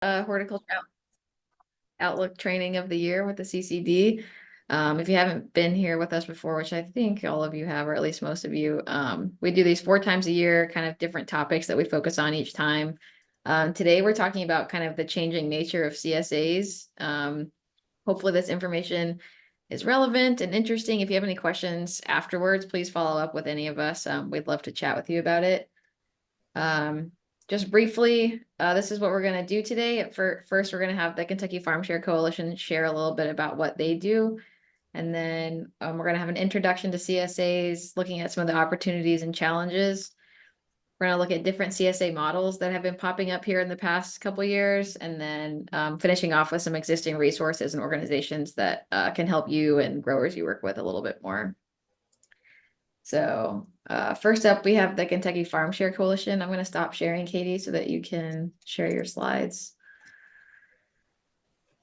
Horticulture Outlook Training of the Year with the CCD. If you haven't been here with us before, which I think all of you have, or at least most of you, we do these 4 times a year, kind of different topics that we focus on each time. Today, we're talking about kind of the changing nature of CSAs. Hopefully this information is relevant and interesting. If you have any questions afterwards, please follow up with any of us. We'd love to chat with you about it. Just briefly, this is what we're going to do today. First, we're going to have the Kentucky Farm Share Coalition share a little bit about what they do. And then we're going to have an introduction to CSAs, looking at some of the opportunities and challenges. We're going to look at different CSA models that have been popping up here in the past couple of years, and then finishing off with some existing resources and organizations that can help you and growers you work with a little bit more. So first up, we have the Kentucky Farm Share Coalition. I'm going to stop sharing, Katie, so that you can share your slides.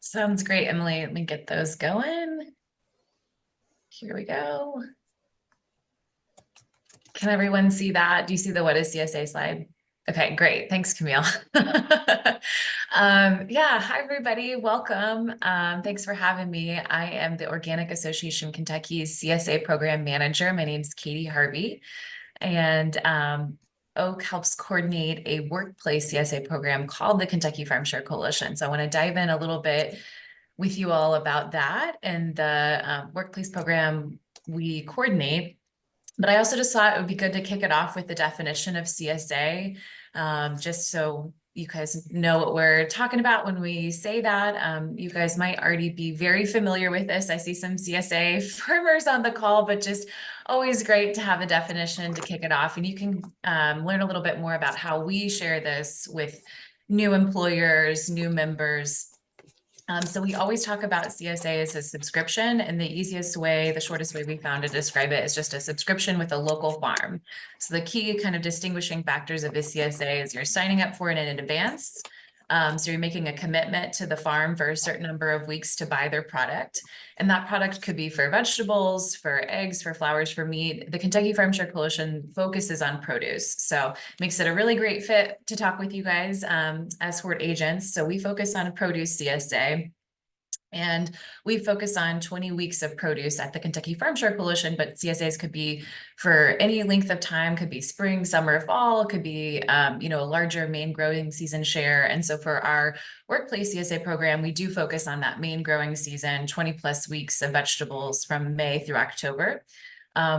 Sounds great, Emily. Let me get those going. Here we go. Can everyone see that? Do you see the what is CSA slide? Okay, great. Thanks, Camille. Yeah, hi, everybody. Welcome. Thanks for having me. I am the Organic Association Kentucky's CSA Program Manager. My name's Katie Harvey, and Oak helps coordinate a workplace CSA program called the Kentucky Farm Share Coalition. So I want to dive in a little bit with you all about that and the workplace program we coordinate. But I also just thought it would be good to kick it off with the definition of CSA, just so you guys know what we're talking about when we say that. You guys might already be very familiar with this. I see some CSA farmers on the call, but just always great to have a definition to kick it off. And you can learn a little bit more about how we share this with new employers, new members. So we always talk about CSA as a subscription, and the easiest way, the shortest way we found to describe it is just a subscription with a local farm. So the key kind of distinguishing factors of a CSA is you're signing up for it in advance. So you're making a commitment to the farm for a certain number of weeks to buy their product. And that product could be for vegetables, for eggs, for flowers, for meat. The Kentucky Farm Share Coalition focuses on produce. So makes it a really great fit to talk with you guys as Hort agents. So we focus on produce CSA. And we focus on 20 weeks of produce at the Kentucky Farm Share Coalition, but CSAs could be for any length of time, could be spring, summer, fall, could be, a larger main growing season share. And so for our workplace CSA program, we do focus on that main growing season, 20 plus weeks of vegetables from May through October.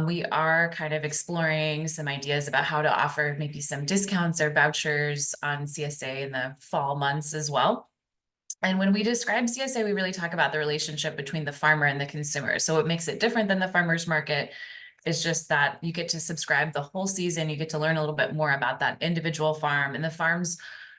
We are kind of exploring some ideas about how to offer maybe some discounts or vouchers on CSA in the fall months as well. And when we describe CSA, we really talk about the relationship between the farmer and the consumer. So what makes it different than the farmer's market is just that you get to subscribe the whole season. You get to learn a little bit more about that individual farm, and the farms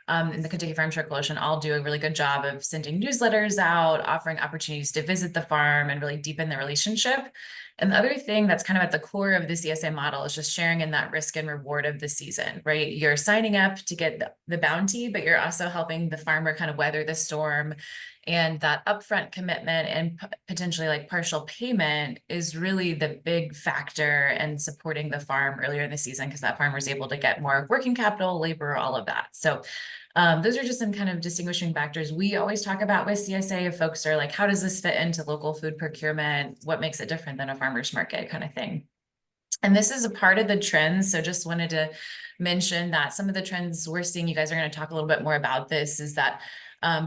in the Kentucky Farm Share Coalition all do a really good job of sending newsletters out, offering opportunities to visit the farm and really deepen the relationship. And the other thing that's kind of at the core of the CSA model is just sharing in that risk and reward of the season, right? You're signing up to get the bounty, but you're also helping the farmer kind of weather the storm. And that upfront commitment and potentially like partial payment is really the big factor in supporting the farm earlier in the season, because that farmer is able to get more working capital, labor, all of that. So those are just some kind of distinguishing factors we always talk about with CSA. If folks are like, how does this fit into local food procurement? What makes it different than a farmer's market kind of thing? And this is a part of the trends. So just wanted to mention that some of the trends we're seeing, you guys are going to talk a little bit more about this, is that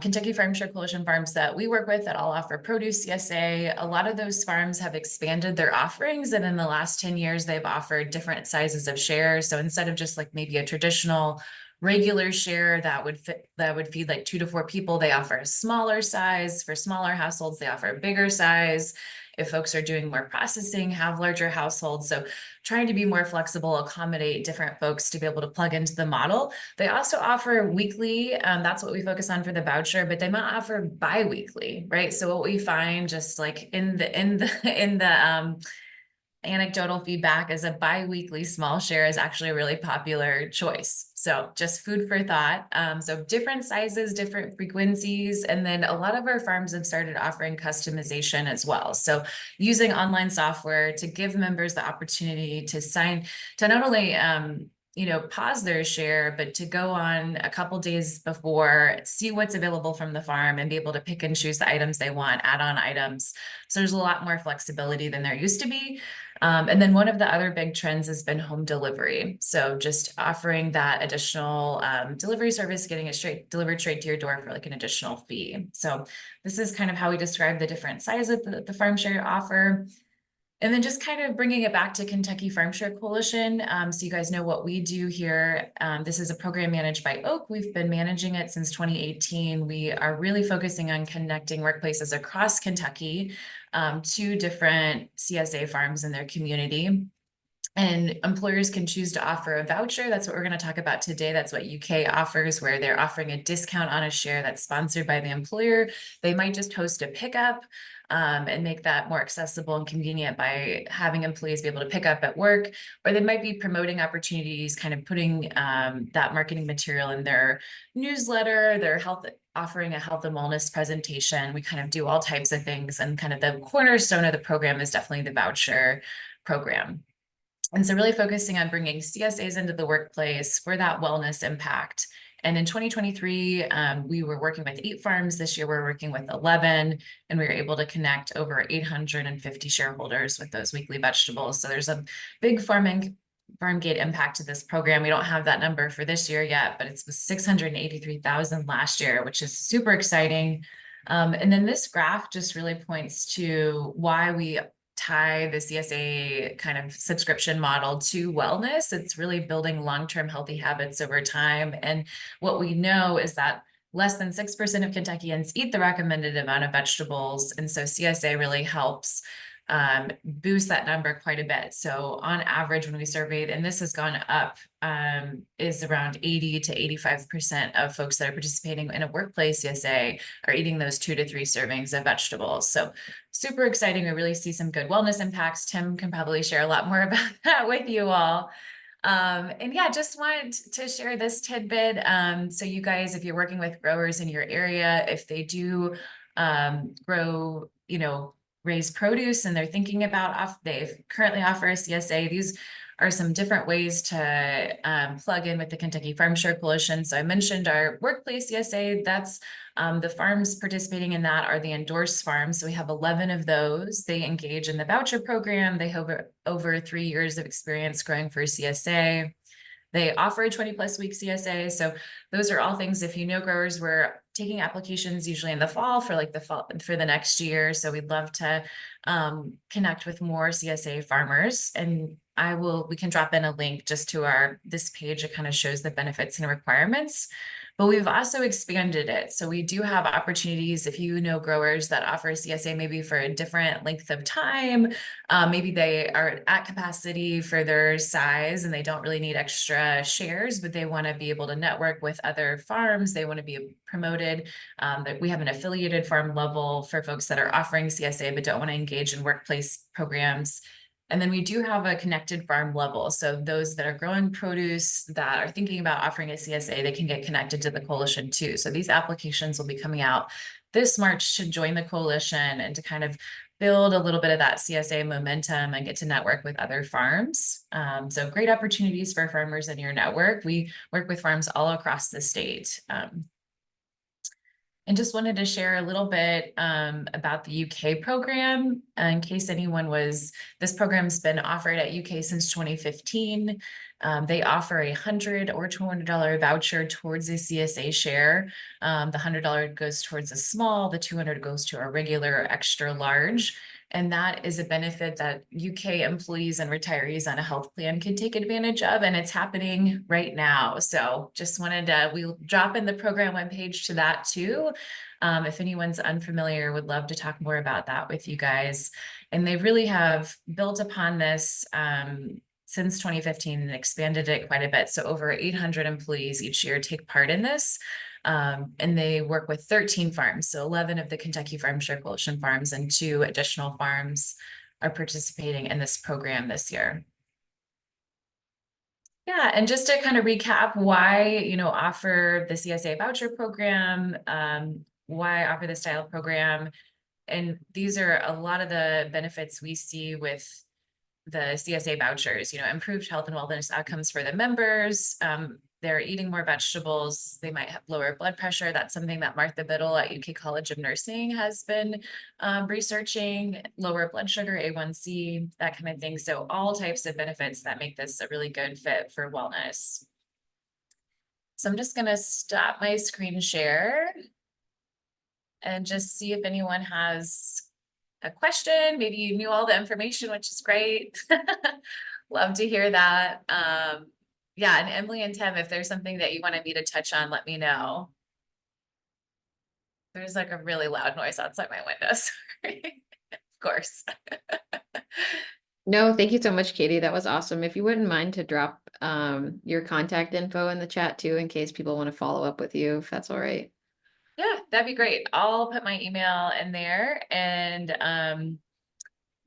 Kentucky Farm Share Coalition farms that we work with that all offer produce CSA, a lot of those farms have expanded their offerings. And in the last 10 years, they've offered different sizes of shares. So instead of just like maybe a traditional regular share that would feed like 2 to 4 people, they offer a smaller size. For smaller households, they offer a bigger size. If folks are doing more processing, have larger households. So trying to be more flexible, accommodate different folks to be able to plug into the model. They also offer weekly, that's what we focus on for the voucher, but they might offer bi-weekly, right? So what we find just like in the anecdotal feedback is a bi-weekly small share is actually a really popular choice. So just food for thought. So different sizes, different frequencies. And then a lot of our farms have started offering customization as well. So using online software to give members the opportunity to sign, to not only pause their share, but to go on a couple days before, see what's available from the farm and be able to pick and choose the items they want, add-on items. So there's a lot more flexibility than there used to be. And then one of the other big trends has been home delivery. So just offering that additional delivery service, getting it delivered straight to your door for like an additional fee. So this is kind of how we describe the different sizes that the farm share offer. And then just kind of bringing it back to Kentucky Farm Share Coalition. So you guys know what we do here. This is a program managed by Oak. We've been managing it since 2018. We are really focusing on connecting workplaces across Kentucky to different CSA farms in their community. And employers can choose to offer a voucher. That's what we're going to talk about today. That's what UK offers, where they're offering a discount on a share that's sponsored by the employer. They might just host a pickup and make that more accessible and convenient by having employees be able to pick up at work, or they might be promoting opportunities, kind of putting that marketing material in their newsletter, their health, offering a health and wellness presentation. We kind of do all types of things, and kind of the cornerstone of the program is definitely the voucher program. And so really focusing on bringing CSAs into the workplace for that wellness impact. And in 2023, we were working with 8 farms. This year, we're working with 11, and we were able to connect over 850 shareholders with those weekly vegetables. So there's a big farm gate impact to this program. We don't have that number for this year yet, but it was 683,000 last year, which is super exciting. And then this graph just really points to why we tie the CSA kind of subscription model to wellness. It's really building long-term healthy habits over time. And what we know is that less than 6% of Kentuckians eat the recommended amount of vegetables. And so CSA really helps boost that number quite a bit. So on average, when we surveyed, and this has gone up, is around 80 to 85% of folks that are participating in a workplace CSA are eating those 2 to 3 servings of vegetables. So super exciting. We really see some good wellness impacts. Tim can probably share a lot more about that with you all. And yeah, just want to share this tidbit. So you guys, if you're working with growers in your area, if they do grow, raise produce and they're thinking about they currently offer a CSA, these are some different ways to plug in with the Kentucky Farm Share Coalition. So I mentioned our workplace CSA. That's the farms participating in that are the endorsed farms. So we have 11 of those. They engage in the voucher program. They have over 3 years of experience growing for CSA. They offer a 20+ week CSA. So those are all things, if you know growers, we're taking applications usually in the fall for like the fall for the next year. So we'd love to connect with more CSA farmers. And we can drop in a link just to this page. It kind of shows the benefits and requirements. But we've also expanded it. So we do have opportunities if you know growers that offer CSA maybe for a different length of time. Maybe they are at capacity for their size and they don't really need extra shares, but they want to be able to network with other farms. They want to be promoted. We have an affiliated farm level for folks that are offering CSA but don't want to engage in workplace programs. And then we do have a connected farm level. So those that are growing produce that are thinking about offering a CSA, they can get connected to the coalition too. So these applications will be coming out this March to join the coalition and to kind of build a little bit of that CSA momentum and get to network with other farms. So great opportunities for farmers in your network. We work with farms all across the state. And just wanted to share a little bit about the UK program in case this program's been offered at UK since 2015. They offer a $100 or $200 voucher towards a CSA share. The $100 goes towards a small, the $200 goes to a regular extra large. And that is a benefit that UK employees and retirees on a health plan can take advantage of. And it's happening right now. So just we'll drop in the program webpage to that too. If anyone's unfamiliar, would love to talk more about that with you guys. And they really have built upon this since 2015 and expanded it quite a bit. So over 800 employees each year take part in this. And they work with 13 farms. So 11 of the Kentucky Farm Share Coalition farms and 2 additional farms are participating in this program this year. Yeah, and just to kind of recap why, offer the CSA voucher program, why offer the style program. And these are a lot of the benefits we see with the CSA vouchers, improved health and wellness outcomes for the members. They're eating more vegetables. They might have lower blood pressure. That's something that Martha Biddle at UK College of Nursing has been researching, lower blood sugar, A1C, that kind of thing. So all types of benefits that make this a really good fit for wellness. So I'm just going to stop my screen share and just see if anyone has a question. Maybe you knew all the information, which is great. Love to hear that. Yeah, and Emily and Tim, if there's something that you wanted me to touch on, let me know. There's like a really loud noise outside my window. Sorry. Of course. No, thank you so much, Katie. That was awesome. If you wouldn't mind to drop your contact info in the chat too, in case people want to follow up with you, if that's all right. Yeah, that'd be great. I'll put my email in there and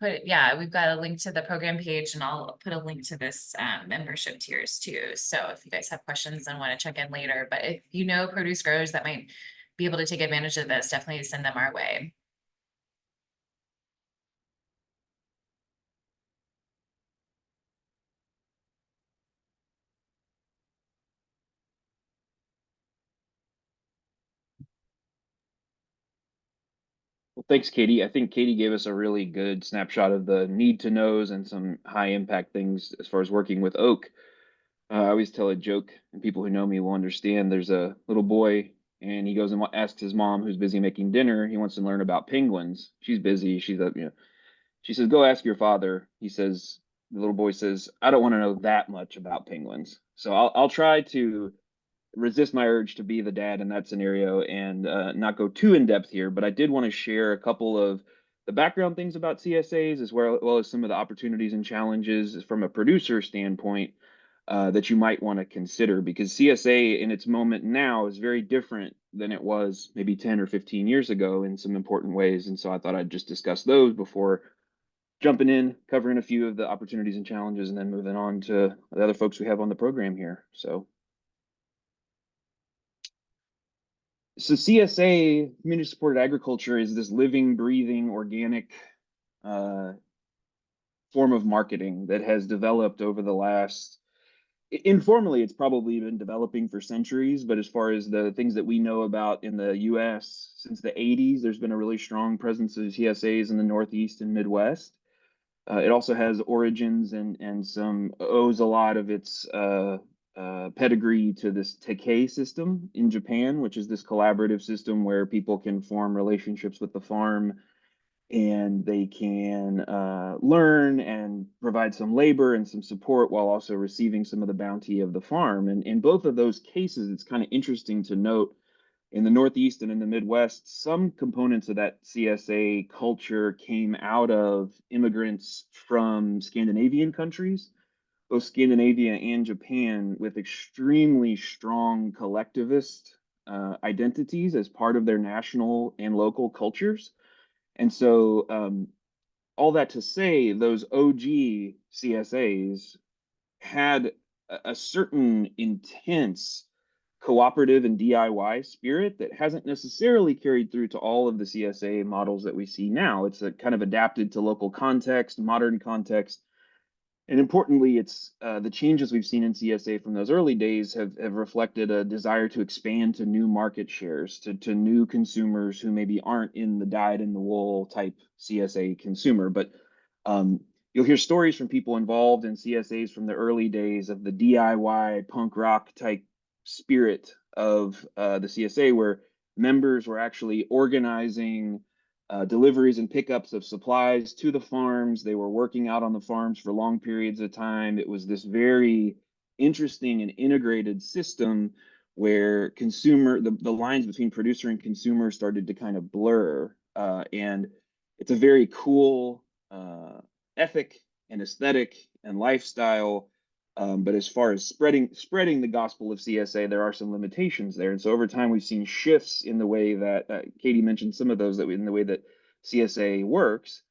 we've got a link to the program page and I'll put a link to this membership tiers too. So if you guys have questions and want to check in later, but if you know produce growers that might be able to take advantage of this, definitely send them our way. Well, thanks, Katie. I think Katie gave us a really good snapshot of the need to knows and some high impact things as far as working with oak. I always tell a joke, and people who know me will understand. There's a little boy, and he goes and asks his mom, who's busy making dinner. He wants to learn about penguins. She's busy. She says, "Go ask your father." The little boy says, "I don't want to know that much about penguins." So I'll try to resist my urge to be the dad in that scenario and not go too in depth here, but I did want to share a couple of the background things about CSAs as well as some of the opportunities and challenges from a producer standpoint that you might want to consider, because CSA in its moment now is very different than it was maybe 10 or 15 years ago in some important ways. And so I thought I'd just discuss those before jumping in, covering a few of the opportunities and challenges, and then moving on to the other folks we have on the program here. So CSA, community supported agriculture, is this living, breathing, organic uh, form of marketing that has developed over the last, informally, it's probably been developing for centuries, but as far as the things that we know about in the US since the 80s, there's been a really strong presence of CSAs in the Northeast and Midwest. It also has origins and some owes a lot of its pedigree to this Tekei system in Japan, which is this collaborative system where people can form relationships with the farm and they can learn and provide some labor and some support while also receiving some of the bounty of the farm. And in both of those cases, it's kind of interesting to note in the Northeast and in the Midwest, some components of that CSA culture came out of immigrants from Scandinavian countries, both Scandinavia and Japan, with extremely strong collectivist identities as part of their national and local cultures. And so, all that to say, those OG CSAs had a certain intense cooperative and DIY spirit that hasn't necessarily carried through to all of the CSA models that we see now. It's a kind of adapted to local context, modern context, and importantly, it's the changes we've seen in CSA from those early days have reflected a desire to expand to new market shares, to new consumers who maybe aren't in the dyed in the wool type CSA consumer. But you'll hear stories from people involved in CSAs from the early days of the DIY punk rock type spirit of the CSA, where members were actually organizing deliveries and pickups of supplies to the farms. They were working out on the farms for long periods of time. It was this very interesting and integrated system where the lines between producer and consumer started to kind of blur. And it's a very cool ethic and aesthetic and lifestyle. But as far as spreading the gospel of CSA, there are some limitations there. And so over time, we've seen shifts in the way that Katie mentioned some of those in the way that CSA works.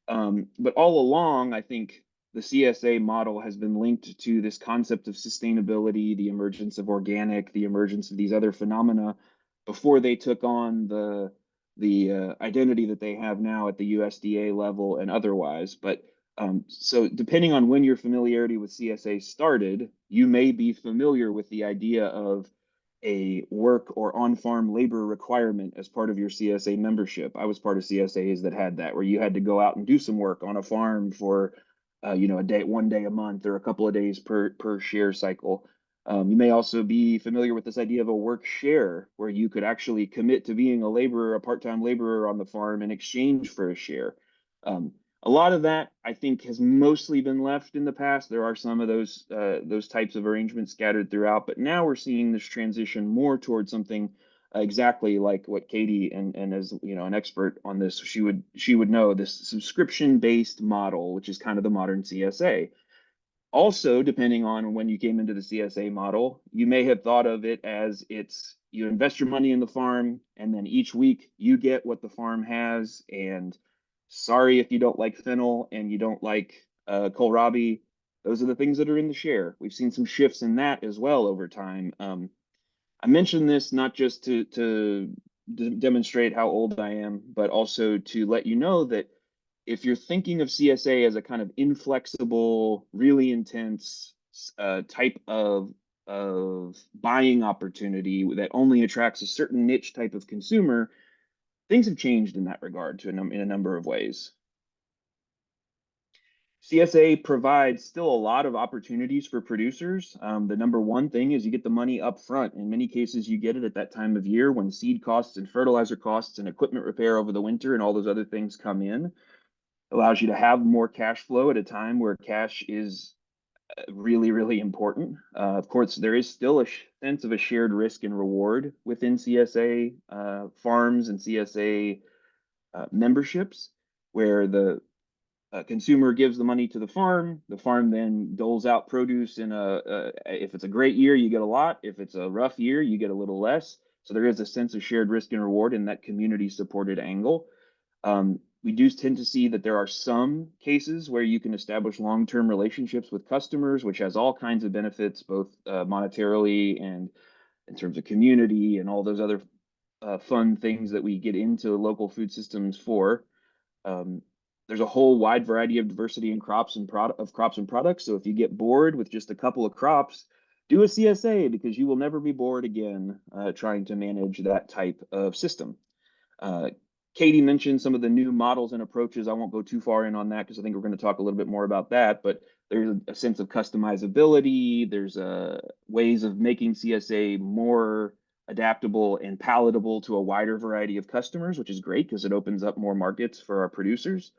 But all along, I think the CSA model has been linked to this concept of sustainability, the emergence of organic, the emergence of these other phenomena before they took on the identity that they have now at the USDA level and otherwise. But So depending on when your familiarity with CSA started, you may be familiar with the idea of a work or on-farm labor requirement as part of your CSA membership. I was part of CSAs that had that, where you had to go out and do some work on a farm for, a day, 1 day a month, or a couple of days per share cycle. You may also be familiar with this idea of a work share, where you could actually commit to being a laborer, a part-time laborer on the farm in exchange for a share. A lot of that, I think, has mostly been left in the past. There are some of those types of arrangements scattered throughout, but now we're seeing this transition more towards something exactly like what Katie, and as an expert on this, she would know, this subscription-based model, which is kind of the modern CSA. Also, depending on when you came into the CSA model, you may have thought of it as you invest your money in the farm, and then each week you get what the farm has. And sorry if you don't like fennel and you don't like kohlrabi, those are the things that are in the share. We've seen some shifts in that as well over time. I mentioned this not just to demonstrate how old I am, but also to let you know that if you're thinking of CSA as a kind of inflexible, really intense type of buying opportunity that only attracts a certain niche type of consumer, things have changed in that regard in a number of ways. CSA provides still a lot of opportunities for producers. The number one thing is you get the money up front. In many cases, you get it at that time of year when seed costs and fertilizer costs and equipment repair over the winter and all those other things come in. Allows you to have more cash flow at a time where cash is really, really important. Of course, there is still a sense of a shared risk and reward within CSA farms and CSA memberships, where the consumer gives the money to the farm then doles out produce if it's a great year, you get a lot. If it's a rough year, you get a little less. So there is a sense of shared risk and reward in that community supported angle. We do tend to see that there are some cases where you can establish long-term relationships with customers, which has all kinds of benefits, both monetarily and in terms of community and all those other fun things that we get into local food systems for. There's a whole wide variety of diversity in crops and products. So if you get bored with just a couple of crops, do a CSA, because you will never be bored again trying to manage that type of system. Katie mentioned some of the new models and approaches. I won't go too far in on that because I think we're going to talk a little bit more about that, but there's a sense of customizability. There's ways of making CSA more adaptable and palatable to a wider variety of customers, which is great because it opens up more markets for our producers.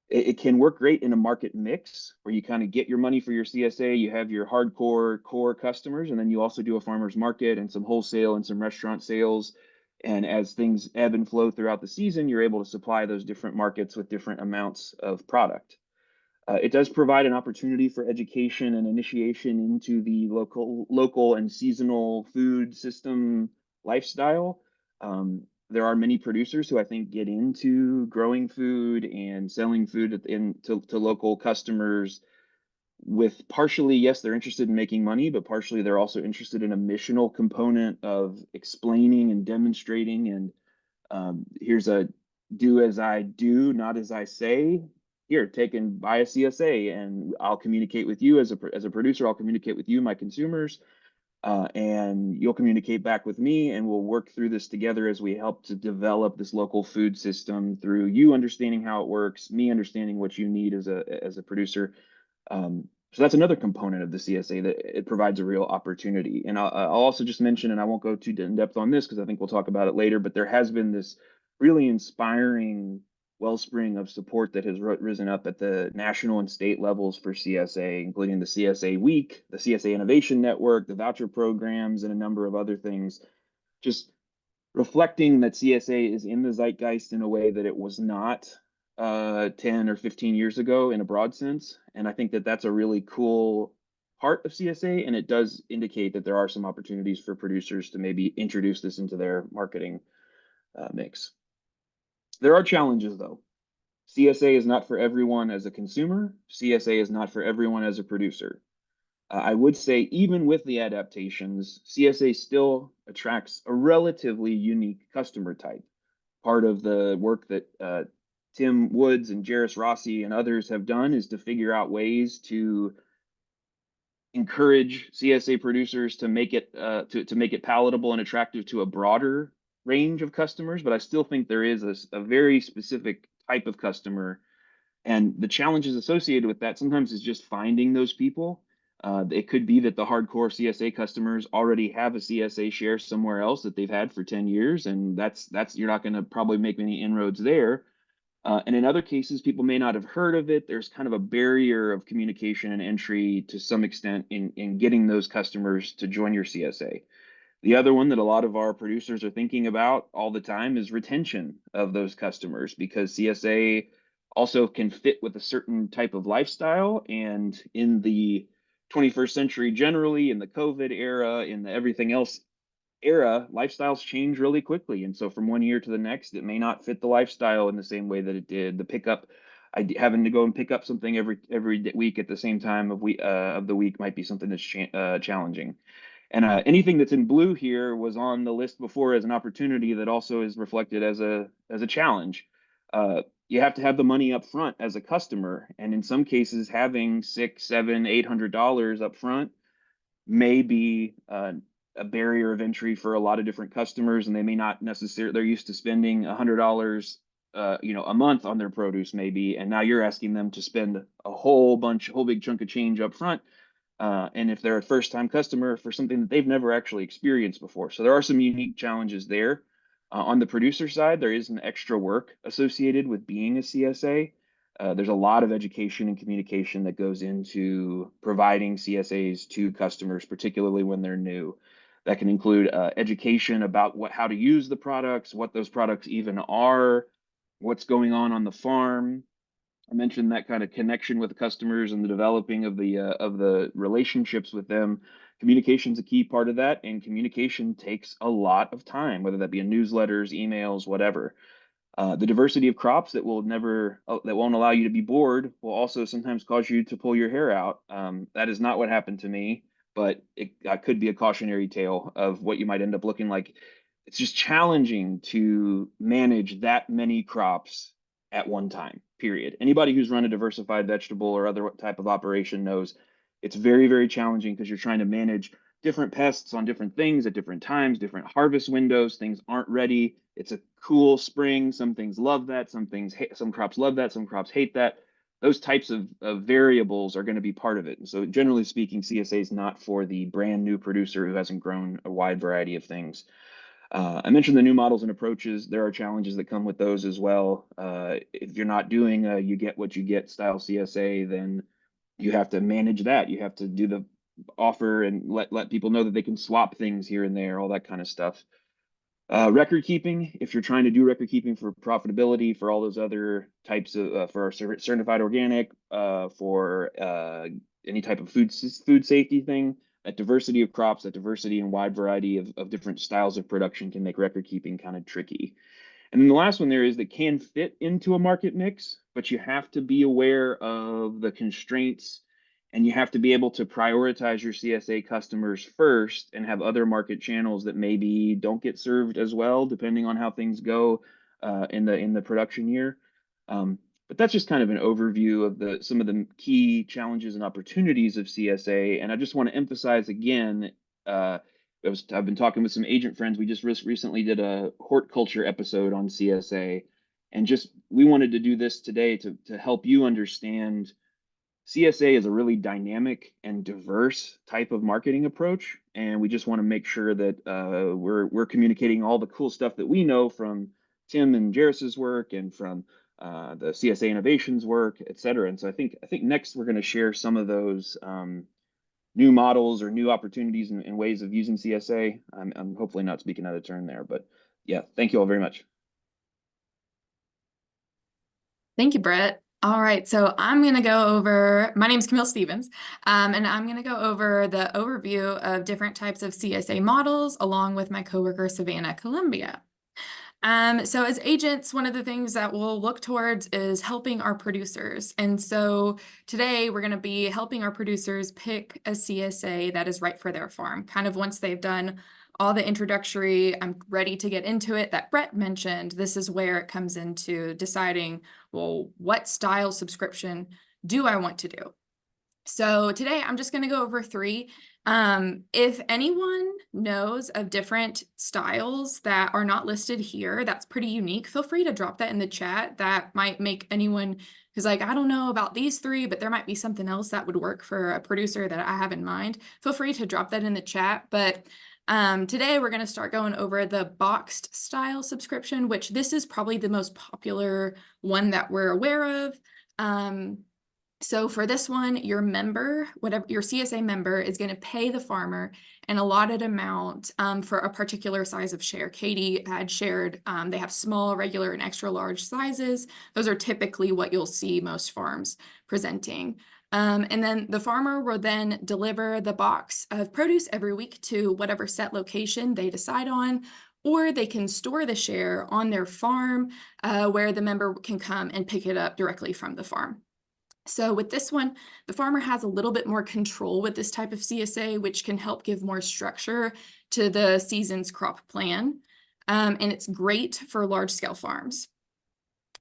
It can work great in a market mix where you kind of get your money for your CSA, you have your hardcore core customers, and then you also do a farmer's market and some wholesale and some restaurant sales. And as things ebb and flow throughout the season, you're able to supply those different markets with different amounts of product. It does provide an opportunity for education and initiation into the local and seasonal food system lifestyle. There are many producers who I think get into growing food and selling food to local customers with partially, yes, they're interested in making money, but partially they're also interested in a missional component of explaining and demonstrating. And here's a do as I do, not as I say. Here, take and buy a CSA, and I'll communicate with you as a producer. I'll communicate with you, my consumers, and you'll communicate back with me, and we'll work through this together as we help to develop this local food system through you understanding how it works, me understanding what you need as a producer. So that's another component of the CSA, that it provides a real opportunity. And I'll also just mention, and I won't go too in depth on this because I think we'll talk about it later, but there has been this really inspiring wellspring of support that has risen up at the national and state levels for CSA, including the CSA Week, the CSA Innovation Network, the voucher programs, and a number of other things. Just reflecting that CSA is in the zeitgeist in a way that it was not 10 or 15 years ago in a broad sense. And I think that that's a really cool part of CSA. And it does indicate that there are some opportunities for producers to maybe introduce this into their marketing mix. There are challenges though. CSA is not for everyone as a consumer. CSA is not for everyone as a producer. I would say even with the adaptations, CSA still attracts a relatively unique customer type. Part of the work that Tim Woods and Jairus Rossi and others have done is to figure out ways to encourage CSA producers to make it to make it palatable and attractive to a broader range of customers. But I still think there is a very specific type of customer, and the challenges associated with that sometimes is just finding those people. It could be that the hardcore CSA customers already have a CSA share somewhere else that they've had for 10 years, and that's you're not going to probably make many inroads there. And in other cases, people may not have heard of it. There's kind of a barrier of communication and entry to some extent in getting those customers to join your CSA. The other one that a lot of our producers are thinking about all the time is retention of those customers, because CSA also can fit with a certain type of lifestyle. And in the 21st century, generally, in the COVID era, in the everything else era, lifestyles change really quickly. And so from one year to the next, it may not fit the lifestyle in the same way that it did. The pickup, having to go and pick up something every week at the same time of the week might be something that's challenging. And anything that's in blue here was on the list before as an opportunity that also is reflected as a challenge. You have to have the money up front as a customer, and in some cases, having $600, $700, $800 up front may be a barrier of entry for a lot of different customers, and they may not necessarily, they're used to spending $100 a month on their produce maybe, and now you're asking them to spend a whole big chunk of change up front. And if they're a first-time customer for something that they've never actually experienced before. So there are some unique challenges there. On the producer side, there is an extra work associated with being a CSA. There's a lot of education and communication that goes into providing CSAs to customers, particularly when they're new. That can include education about how to use the products, what those products even are, what's going on the farm. I mentioned that kind of connection with the customers and the developing of the relationships with them. Communication is a key part of that, and communication takes a lot of time, whether that be in newsletters, emails, whatever. The diversity of crops that won't allow you to be bored will also sometimes cause you to pull your hair out. That is not what happened to me, but it could be a cautionary tale of what you might end up looking like. It's just challenging to manage that many crops at one time, period. Anybody who's run a diversified vegetable or other type of operation knows it's very, very challenging, because you're trying to manage different pests on different things at different times, different harvest windows. Things aren't ready. It's a cool spring. Some things love that. Some crops love that. Some crops hate that. Those types of variables are going to be part of it. And so generally speaking, CSA is not for the brand new producer who hasn't grown a wide variety of things. I mentioned the new models and approaches. There are challenges that come with those as well. If you're not doing a you get what you get style CSA, then you have to manage that. You have to do the offer and let people know that they can swap things here and there, all that kind of stuff. Record keeping, if you're trying to do record keeping for profitability, for all those other types of, for certified organic, for any type of food safety thing, that diversity of crops, that diversity and wide variety of different styles of production can make record keeping kind of tricky. And then the last one there is that can fit into a market mix, but you have to be aware of the constraints, and you have to be able to prioritize your CSA customers first and have other market channels that maybe don't get served as well, depending on how things go in the production year. But that's just kind of an overview of some of the key challenges and opportunities of CSA. And I just want to emphasize again, I've been talking with some agent friends. We just recently did a horticulture episode on CSA, and we wanted to do this today to help you understand CSA is a really dynamic and diverse type of marketing approach, and we just want to make sure that we're communicating all the cool stuff that we know from Tim and Jairus's work and from the CSA Innovations work, et cetera. And so I think next we're going to share some of those new models or new opportunities and ways of using CSA. I'm hopefully not speaking out of turn there, but yeah, thank you all very much. Thank you, Brett. All right, so I'm going to go over, my name is Camille Stevens, and I'm going to go over the overview of different types of CSA models along with my coworker, Savannah Columbia. So as agents, one of the things that we'll look towards is helping our producers. And so today we're going to be helping our producers pick a CSA that is right for their farm, kind of once they've done all the introductory, I'm ready to get into it that Brett mentioned. This is where it comes into deciding, well, what style subscription do I want to do? So today I'm just going to go over 3. If anyone knows of different styles that are not listed here, that's pretty unique, feel free to drop that in the chat. That might make anyone who's like, I don't know about these 3, but there might be something else that would work for a producer that I have in mind. Feel free to drop that in the chat. But today we're going to start going over the boxed style subscription, which this is probably the most popular one that we're aware of. So for this one, your member, whatever your CSA member, is going to pay the farmer an allotted amount for a particular size of share. Katie had shared they have small, regular, and extra large sizes. Those are typically what you'll see most farms presenting. And then the farmer will then deliver the box of produce every week to whatever set location they decide on, or they can store the share on their farm where the member can come and pick it up directly from the farm. So with this one, the farmer has a little bit more control with this type of CSA, which can help give more structure to the season's crop plan. And it's great for large-scale farms.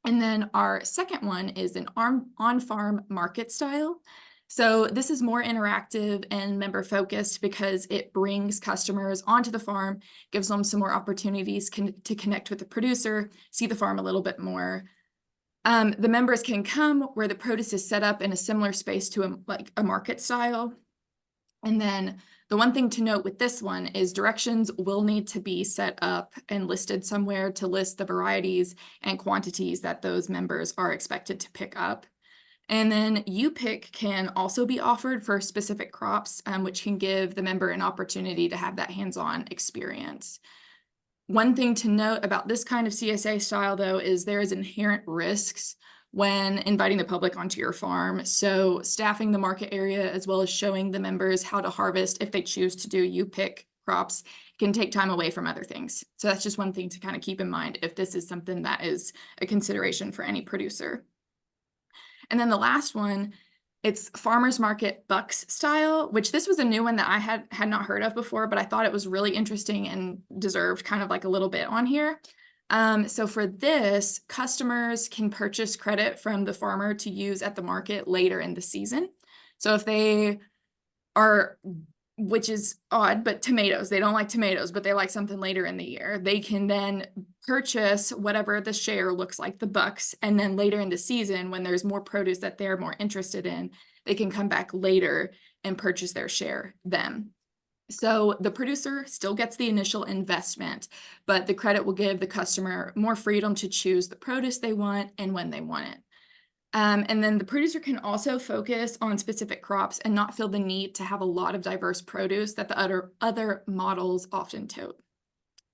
And then our second one is an on-farm market style. So this is more interactive and member-focused because it brings customers onto the farm, gives them some more opportunities to connect with the producer, see the farm a little bit more. The members can come where the produce is set up in a similar space to a market style. And then the one thing to note with this one is directions will need to be set up and listed somewhere to list the varieties and quantities that those members are expected to pick up. And then UPick can also be offered for specific crops, which can give the member an opportunity to have that hands-on experience. One thing to note about this kind of CSA style, though, is there is inherent risks when inviting the public onto your farm. So staffing the market area, as well as showing the members how to harvest if they choose to do UPick crops, can take time away from other things. So that's just one thing to kind of keep in mind if this is something that is a consideration for any producer. And then the last one, it's farmers market bucks style, which this was a new one that I had not heard of before, but I thought it was really interesting and deserved kind of like a little bit on here. So for this, customers can purchase credit from the farmer to use at the market later in the season. So if they are, which is odd, but tomatoes, they don't like tomatoes, but they like something later in the year, they can then purchase whatever the share looks like, the bucks, and then later in the season, when there's more produce that they're more interested in, they can come back later and purchase their share then. So the producer still gets the initial investment, but the credit will give the customer more freedom to choose the produce they want and when they want it. And then the producer can also focus on specific crops and not feel the need to have a lot of diverse produce that the other models often tote.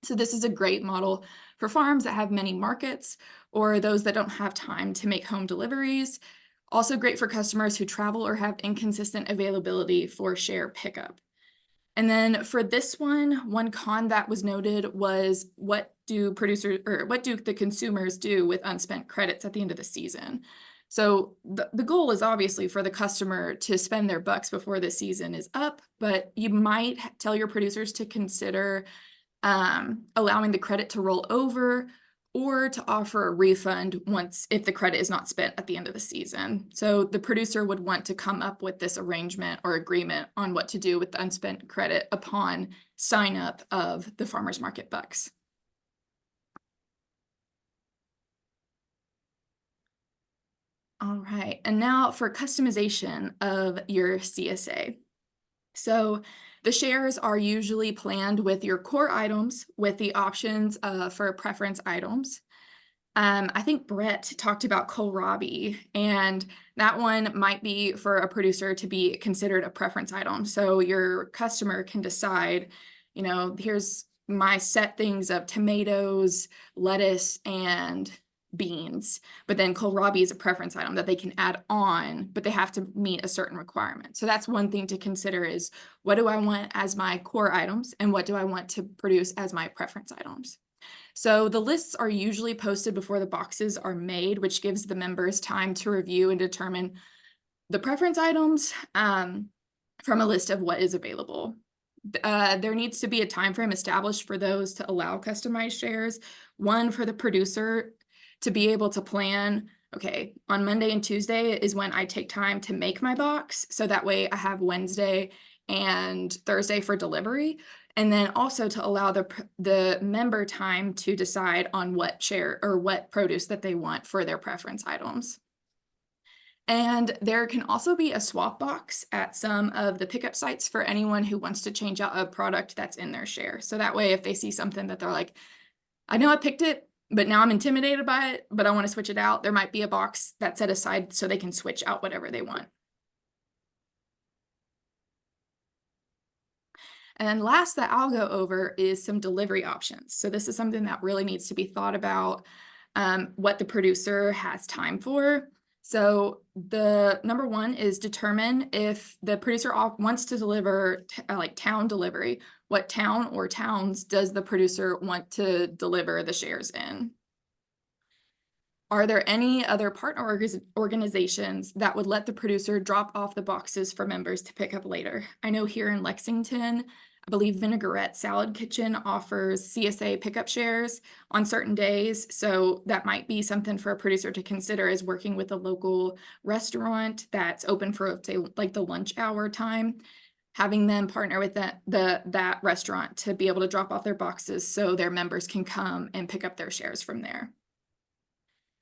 So this is a great model for farms that have many markets or those that don't have time to make home deliveries. Also great for customers who travel or have inconsistent availability for share pickup. And then for this one con that was noted was what do the consumers do with unspent credits at the end of the season? So the goal is obviously for the customer to spend their bucks before the season is up, but you might tell your producers to consider allowing the credit to roll over or to offer a refund if the credit is not spent at the end of the season. So the producer would want to come up with this arrangement or agreement on what to do with the unspent credit upon sign up of the farmers market bucks. All right, and now for customization of your CSA. So the shares are usually planned with your core items with the options for preference items. I think Brett talked about kohlrabi, and that one might be for a producer to be considered a preference item. So your customer can decide, you know, here's my set things of tomatoes, lettuce, and beans, but then kohlrabi is a preference item that they can add on, but they have to meet a certain requirement. So that's one thing to consider is what do I want as my core items and what do I want to produce as my preference items? So the lists are usually posted before the boxes are made, which gives the members time to review and determine the preference items from a list of what is available. There needs to be a time frame established for those to allow customized shares. One, for the producer to be able to plan, okay, on Monday and Tuesday is when I take time to make my box. So that way I have Wednesday and Thursday for delivery. And then also to allow the member time to decide on what share or what produce that they want for their preference items. And there can also be a swap box at some of the pickup sites for anyone who wants to change out a product that's in their share. So that way, if they see something that they're like, I know I picked it, but now I'm intimidated by it, but I want to switch it out, there might be a box that's set aside so they can switch out whatever they want. And then last that I'll go over is some delivery options. So this is something that really needs to be thought about, what the producer has time for. So the number one is determine if the producer wants to deliver like town delivery. What town or towns does the producer want to deliver the shares in? Are there any other partner organizations that would let the producer drop off the boxes for members to pick up later? I know here in Lexington, I believe Vinaigrette Salad Kitchen offers CSA pickup shares on certain days. So that might be something for a producer to consider, is working with a local restaurant that's open for, say, like the lunch hour time, having them partner with that restaurant to be able to drop off their boxes so their members can come and pick up their shares from there.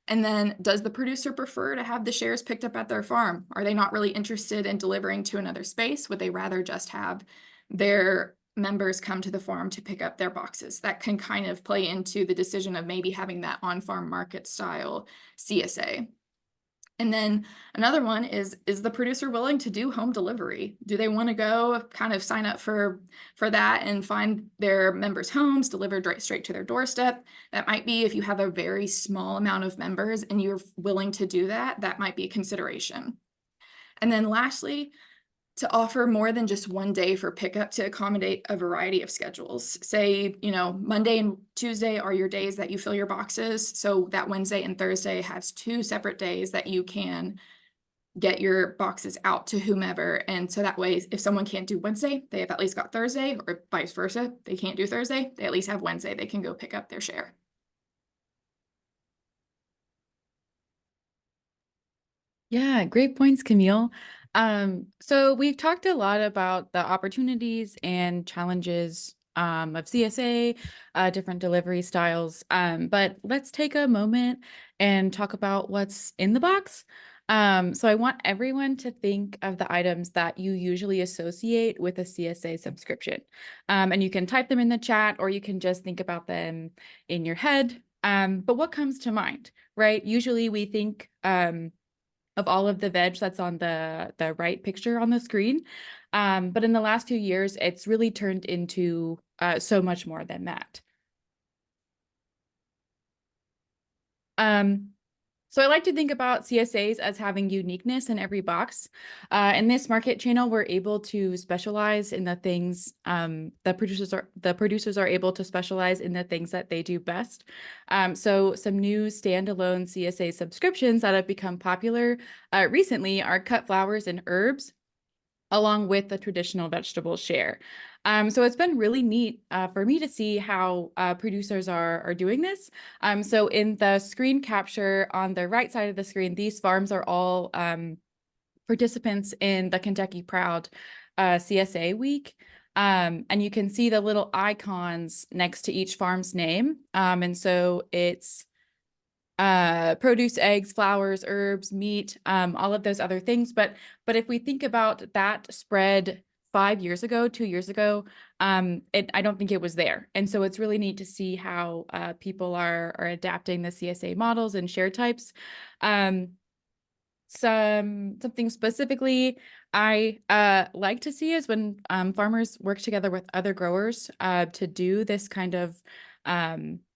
And then, does the producer prefer to have the shares picked up at their farm? Are they not really interested in delivering to another space? Would they rather just have their members come to the farm to pick up their boxes? That can kind of play into the decision of maybe having that on-farm market style CSA. And then another one is the producer willing to do home delivery? Do they want to go kind of sign up for that and find their members' homes delivered straight to their doorstep? That might be, if you have a very small amount of members and you're willing to do that, that might be a consideration. And then lastly, to offer more than just one day for pickup to accommodate a variety of schedules. Say, Monday and Tuesday are your days that you fill your boxes. So that Wednesday and Thursday has 2 separate days that you can get your boxes out to whomever. And so that way, if someone can't do Wednesday, they have at least got Thursday, or vice versa. They can't do Thursday, they at least have Wednesday. They can go pick up their share. Yeah, great points, Camille. So we've talked a lot about the opportunities and challenges of CSA, different delivery styles. But let's take a moment and talk about what's in the box. So I want everyone to think of the items that you usually associate with a CSA subscription. And you can type them in the chat, or you can just think about them in your head. But what comes to mind, right? Usually we think of all of the veg that's on the right picture on the screen. But in the last few years, it's really turned into so much more than that. So I like to think about CSAs as having uniqueness in every box. In this market channel, we're able to specialize in the things the producers are able to specialize in the things that they do best. So some new standalone CSA subscriptions that have become popular recently are cut flowers and herbs, along with the traditional vegetable share. So it's been really neat for me to see how producers are doing this. So in the screen capture on the right side of the screen, these farms are all participants in the Kentucky Proud CSA week. And you can see the little icons next to each farm's name. And so it's produce, eggs, flowers, herbs, meat, all of those other things. But if we think about that spread 5 years ago, 2 years ago, I don't think it was there. And so it's really neat to see how people are adapting the CSA models and share types. Something specifically I like to see is when farmers work together with other growers to do this kind of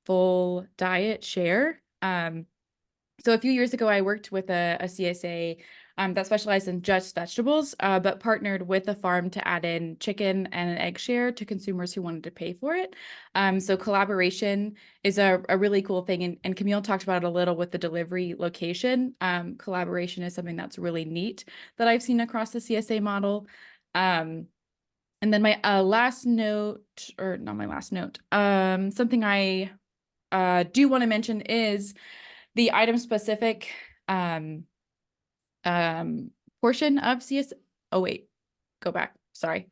full diet share. So a few years ago, I worked with a CSA that specialized in just vegetables, but partnered with a farm to add in chicken and an egg share to consumers who wanted to pay for it. So collaboration is a really cool thing. And Camille talked about it a little with the delivery location. Collaboration is something that's really neat that I've seen across the CSA model. And then my last note, or not my last note, something I do want to mention is the item specific portion of CS. Oh wait, go back. Sorry.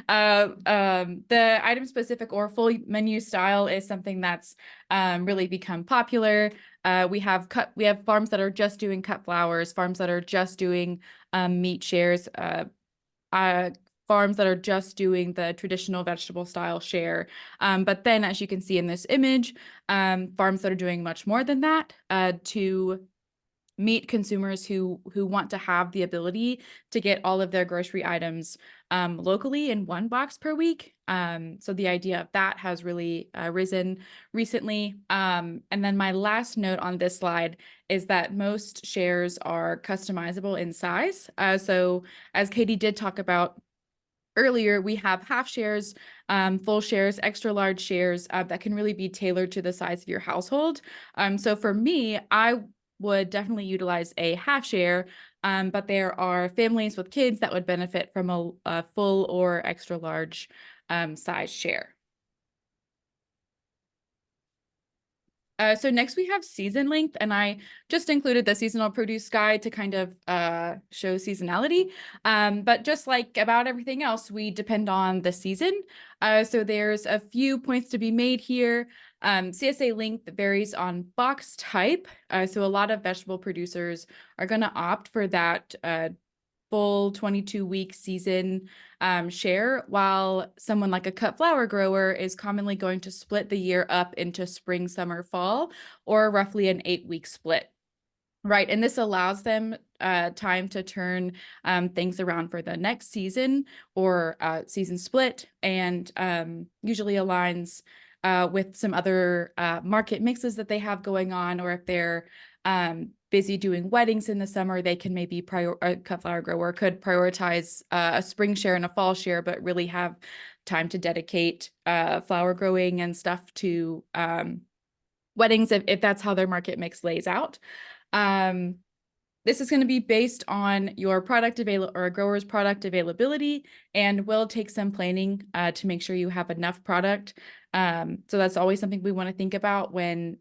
The item specific or full menu style is something that's really become popular. We have farms that are just doing cut flowers, farms that are just doing meat shares, farms that are just doing the traditional vegetable style share. But then, as you can see in this image, farms that are doing much more than that to meet consumers who want to have the ability to get all of their grocery items locally in one box per week. So the idea of that has really risen recently. And then my last note on this slide is that most shares are customizable in size. So as Katie did talk about earlier, we have half shares, full shares, extra large shares that can really be tailored to the size of your household. So for me, I would definitely utilize a half share, but there are families with kids that would benefit from a full or extra large size share. So next we have season length, and I just included the seasonal produce guide to kind of show seasonality. But just like about everything else, we depend on the season. So there's a few points to be made here. CSA length varies on box type. So a lot of vegetable producers are going to opt for that full 22-week season share, while someone like a cut flower grower is commonly going to split the year up into spring, summer, fall, or roughly an 8-week split. Right, and this allows them time to turn things around for the next season or season split, and usually aligns with some other market mixes that they have going on, or if they're busy doing weddings in the summer, they can maybe a cut flower grower could prioritize a spring share and a fall share, but really have time to dedicate flower growing and stuff to weddings if that's how their market mix lays out. This is going to be based on your product or a grower's product availability, and will take some planning to make sure you have enough product. So that's always something we want to think about when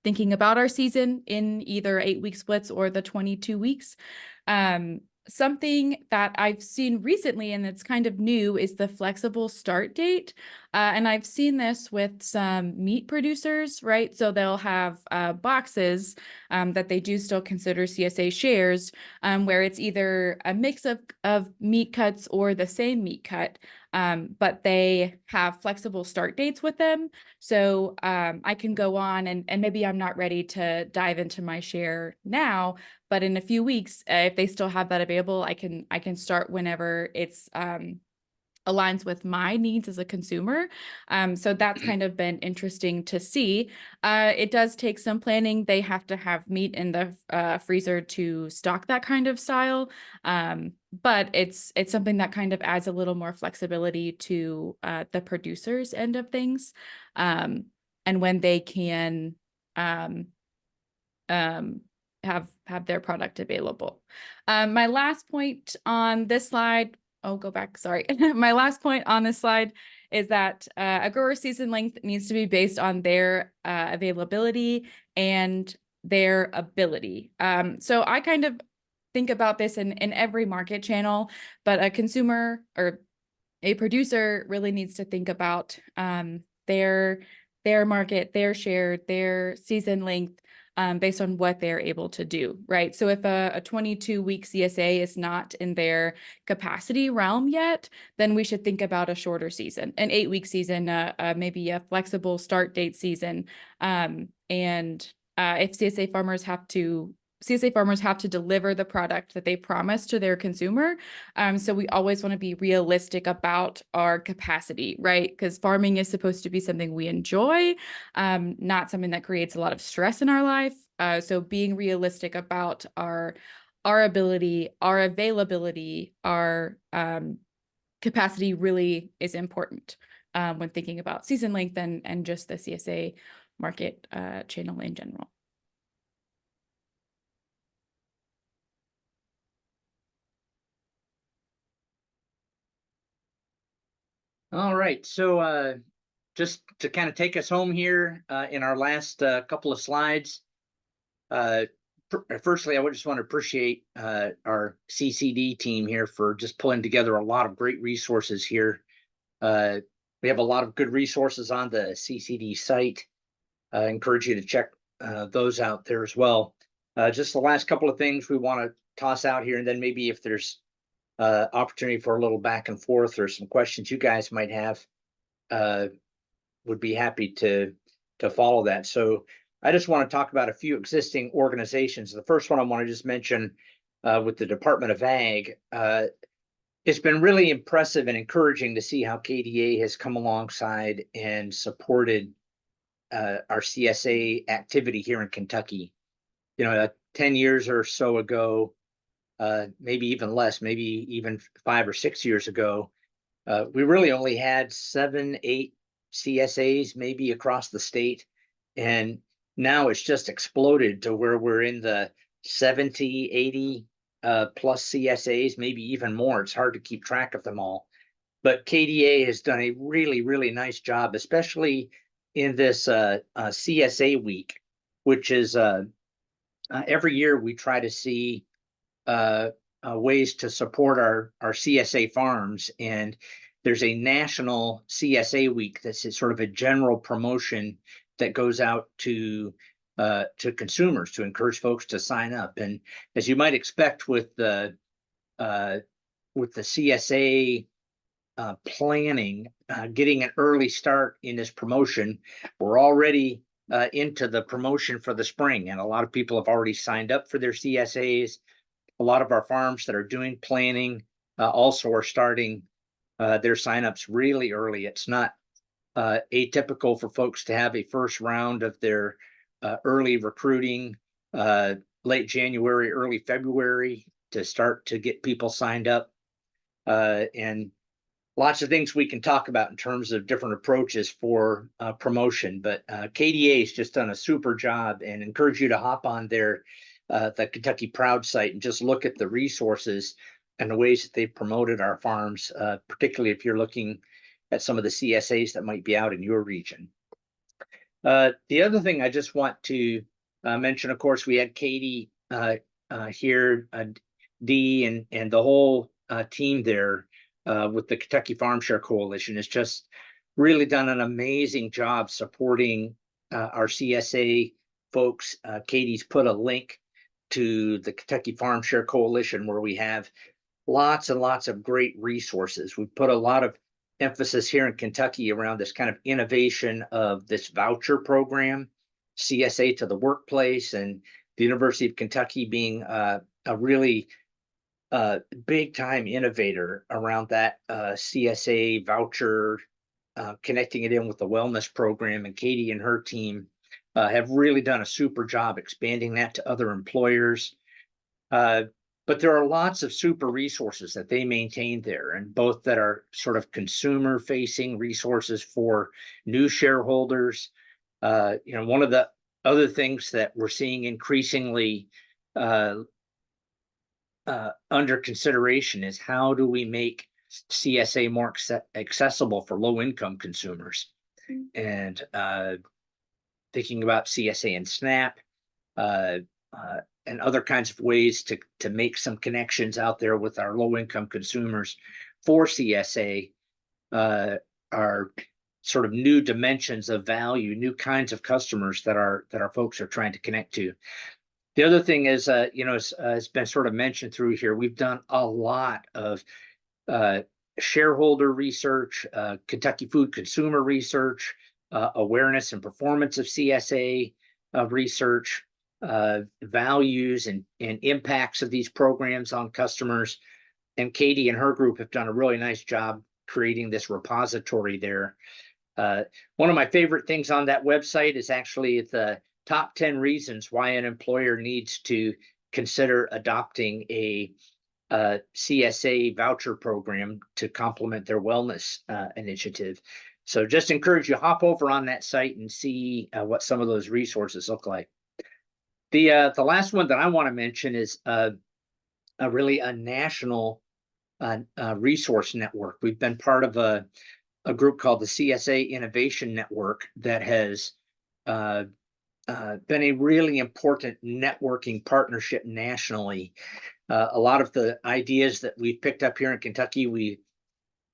thinking about our season in either 8-week splits or the 22 weeks. Something that I've seen recently, and it's kind of new, is the flexible start date. And I've seen this with some meat producers, right? So they'll have boxes that they do still consider CSA shares, where it's either a mix of meat cuts or the same meat cut, but they have flexible start dates with them. So I can go on and maybe I'm not ready to dive into my share now, but in a few weeks, if they still have that available, I can start whenever it's aligns with my needs as a consumer. So that's kind of been interesting to see. It does take some planning. They have to have meat in the freezer to stock that kind of style. But it's something that kind of adds a little more flexibility to the producer's end of things. And when they can have their product available. My last point on this slide, go back, sorry. My last point on this slide is that a grower season length needs to be based on their availability and their ability. So I kind of think about this in every market channel, but a consumer or a producer really needs to think about their market, their share, their season length, based on what they're able to do, right? So if a 22-week CSA is not in their capacity realm yet, then we should think about a shorter season, an 8-week season, maybe a flexible start date season. And if CSA farmers have to deliver the product that they promise to their consumer. So we always want to be realistic about our capacity, right? Because farming is supposed to be something we enjoy, not something that creates a lot of stress in our life. So being realistic about our ability, our availability, our capacity really is important when thinking about season length and just the CSA market channel in general. All right, so just to kind of take us home here in our last couple of slides. Firstly, I would just want to appreciate our CCD team here for just pulling together a lot of great resources here. We have a lot of good resources on the CCD site. I encourage you to check those out there as well. Just the last couple of things we want to toss out here, and then maybe if there's opportunity for a little back and forth or some questions you guys might have, would be happy to follow that. So I just want to talk about a few existing organizations. The first one I want to just mention with the Department of Ag. It's been really impressive and encouraging to see how KDA has come alongside and supported our CSA activity here in Kentucky. 10 years or so ago, maybe even less, maybe even 5 or 6 years ago, we really only had 7, 8 CSAs maybe across the state. And now it's just exploded to where we're in the 70, 80 plus CSAs, maybe even more. It's hard to keep track of them all. But KDA has done a really, really nice job, especially in this CSA week, which is every year we try to see ways to support our CSA farms. And there's a national CSA week that's sort of a general promotion that goes out to consumers to encourage folks to sign up. And as you might expect with the CSA planning, getting an early start in this promotion, we're already into the promotion for the spring, and a lot of people have already signed up for their CSAs. A lot of our farms that are doing planning also are starting their signups really early. It's not atypical for folks to have a first round of their early recruiting late January, early February to start to get people signed up. And lots of things we can talk about in terms of different approaches for promotion, but KDA has just done a super job, and encourage you to hop on their the Kentucky Proud site and just look at the resources and the ways that they've promoted our farms, particularly if you're looking at some of the CSAs that might be out in your region. The other thing I just want to mention, of course, we had Katie here, Dee, and the whole team there with the Kentucky Farm Share Coalition has just really done an amazing job supporting our CSA folks. Katie's put a link to the Kentucky Farm Share Coalition where we have lots and lots of great resources. We've put a lot of emphasis here in Kentucky around this kind of innovation of this voucher program, CSA to the workplace, and the University of Kentucky being a really big time innovator around that CSA voucher, connecting it in with the wellness program. And Katie and her team have really done a super job expanding that to other employers. But there are lots of super resources that they maintain there, and both that are sort of consumer facing resources for new shareholders. One of the other things that we're seeing increasingly under consideration is how do we make CSA more accessible for low income consumers, and thinking about CSA and SNAP, and other kinds of ways to make some connections out there with our low income consumers for CSA are sort of new dimensions of value, new kinds of customers that our folks are trying to connect to. The other thing is, it's been sort of mentioned through here, we've done a lot of shareholder research, Kentucky food consumer research, awareness and performance of CSA research, values and impacts of these programs on customers. And Katie and her group have done a really nice job creating this repository there. One of my favorite things on that website is actually the top 10 reasons why an employer needs to consider adopting a CSA voucher program to complement their wellness initiative. So just encourage you, hop over on that site and see what some of those resources look like. The last one that I want to mention is really a national resource network. We've been part of a a group called the CSA Innovation Network that has been a really important networking partnership nationally. A lot of the ideas that we've picked up here in Kentucky, we,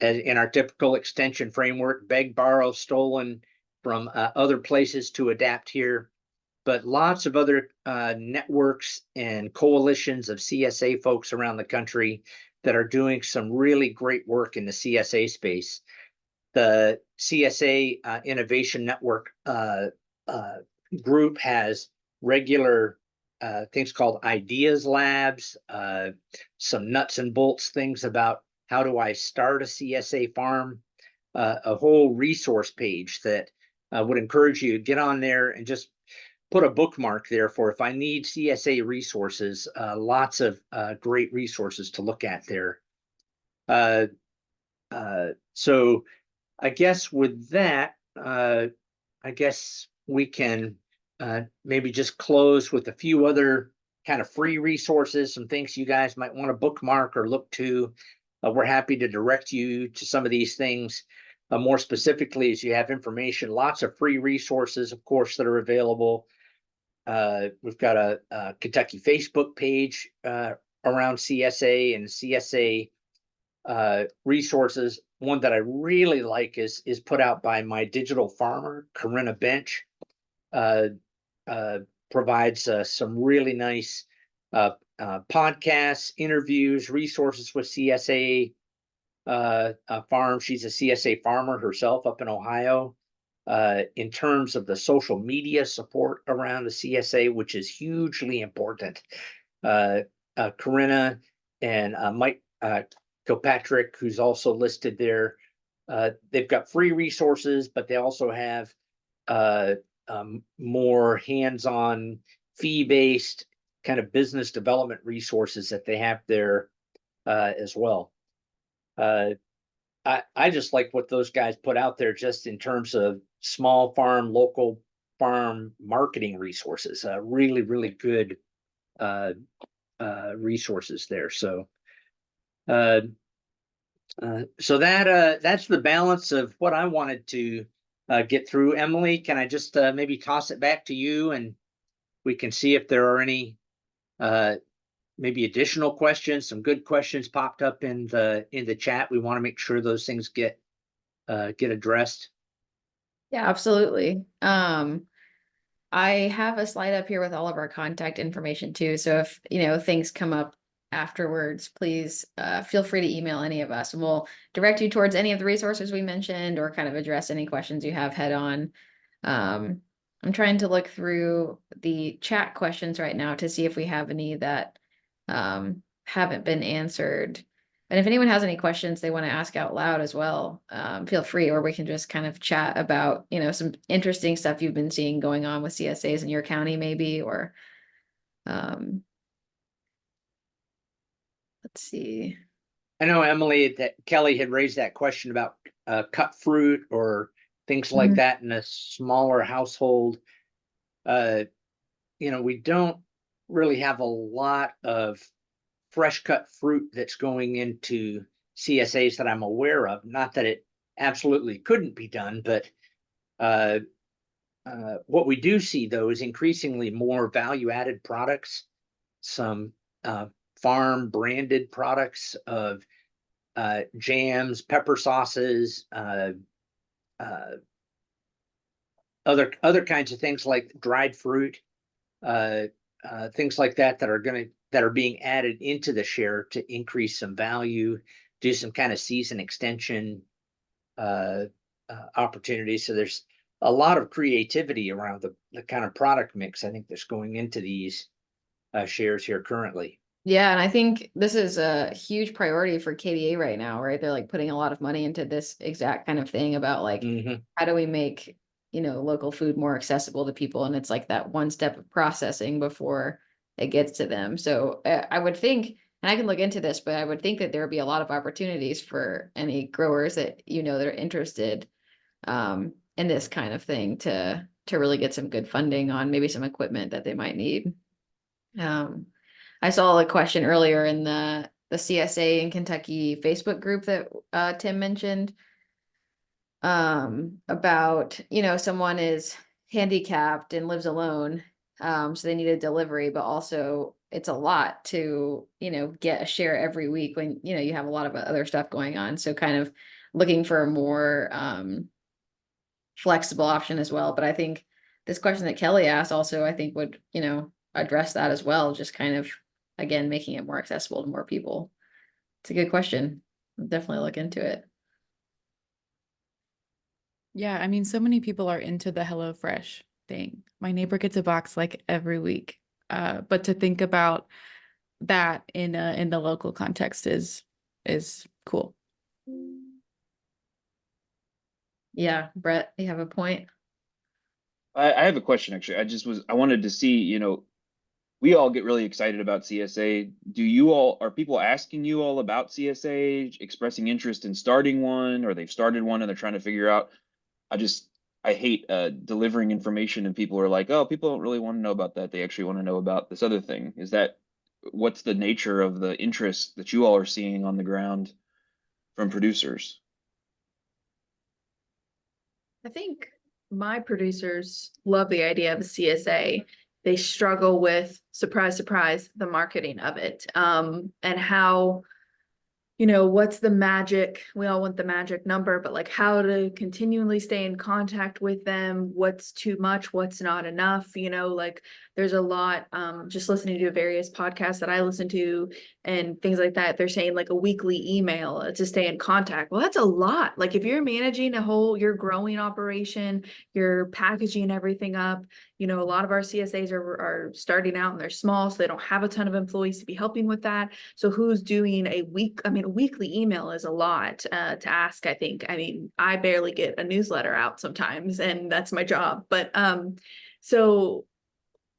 in our typical extension framework, beg, borrow, stolen from other places to adapt here. But lots of other networks and coalitions of CSA folks around the country that are doing some really great work in the CSA space. The CSA Innovation Network group has regular things called ideas labs, some nuts and bolts things about how do I start a CSA farm, a whole resource page that would encourage you to get on there and just put a bookmark there for if I need CSA resources, lots of great resources to look at there. So I guess with that, I guess we can maybe just close with a few other kind of free resources, some things you guys might want to bookmark or look to. We're happy to direct you to some of these things. More specifically, as you have information, lots of free resources, of course, that are available. We've got a Kentucky Facebook page around CSA and CSA resources. One that I really like is put out by my digital farmer, Corinna Bench. Provides some really nice podcasts, interviews, resources with CSA farm. She's a CSA farmer herself up in Ohio. In terms of the social media support around the CSA, which is hugely important. Corinna and Mike Kilpatrick, who's also listed there, they've got free resources, but they also have more hands-on, fee-based kind of business development resources that they have there as well. I just like what those guys put out there just in terms of small farm, local farm marketing resources. Really, really good resources there. So that's the balance of what I wanted to get through. Emily, can I just maybe toss it back to you, and we can see if there are any maybe additional questions. Some good questions popped up in the chat. We want to make sure those things get addressed. Yeah, absolutely. I have a slide up here with all of our contact information too. So if, things come up afterwards, please feel free to email any of us and we'll direct you towards any of the resources we mentioned or kind of address any questions you have head on. I'm trying to look through the chat questions right now to see if we have any that haven't been answered. And if anyone has any questions they want to ask out loud as well, feel free, or we can just kind of chat about, some interesting stuff you've been seeing going on with CSAs in your county maybe, or let's see. I know, Emily, that Kelly had raised that question about cut fruit or things like that in a smaller household. We don't really have a lot of fresh cut fruit that's going into CSAs that I'm aware of. Not that it absolutely couldn't be done, but what we do see though is increasingly more value-added products, some farm branded products of jams, pepper sauces, other kinds of things like dried fruit, things like that are being added into the share to increase some value, do some kind of season extension opportunities. So there's a lot of creativity around the kind of product mix I think that's going into these shares here currently. Yeah, and I think this is a huge priority for KDA right now, right? They're like putting a lot of money into this exact kind of thing about like, how do we make, local food more accessible to people? And it's like that one step of processing before it gets to them. So I would think, and I can look into this, but I would think that there would be a lot of opportunities for any growers that, that are interested in this kind of thing to really get some good funding on maybe some equipment that they might need. I saw a question earlier in the CSA in Kentucky Facebook group that Tim mentioned. about, someone is handicapped and lives alone. So they need a delivery, but also it's a lot to, get a share every week when, you have a lot of other stuff going on. So kind of looking for a more, flexible option as well. But I think this question that Kelly asked also, I think would, address that as well. Just kind of, again, making it more accessible to more people. It's a good question. I'll definitely look into it. Yeah, I mean, so many people are into the HelloFresh thing. My neighbor gets a box like every week. But to think about that in the local context is cool. Yeah, Brett, you have a point. I have a question actually. I wanted to see, we all get really excited about CSA. Are people asking you all about CSA, expressing interest in starting one, or they've started one and they're trying to figure out? I hate delivering information and people are like, oh, people don't really want to know about that. They actually want to know about this other thing. What's the nature of the interest that you all are seeing on the ground from producers? I think my producers love the idea of a CSA. They struggle with, surprise, surprise, the marketing of it. And how, what's the magic? We all want the magic number, but like how to continually stay in contact with them, what's too much, what's not enough, like there's a lot, just listening to various podcasts that I listen to and things like that. They're saying like a weekly email to stay in contact. Well, that's a lot. Like if you're managing your growing operation, you're packaging everything up, a lot of our CSAs are starting out and they're small, so they don't have a ton of employees to be helping with that. So who's doing a weekly email is a lot to ask, I think. I mean, I barely get a newsletter out sometimes, and that's my job. But so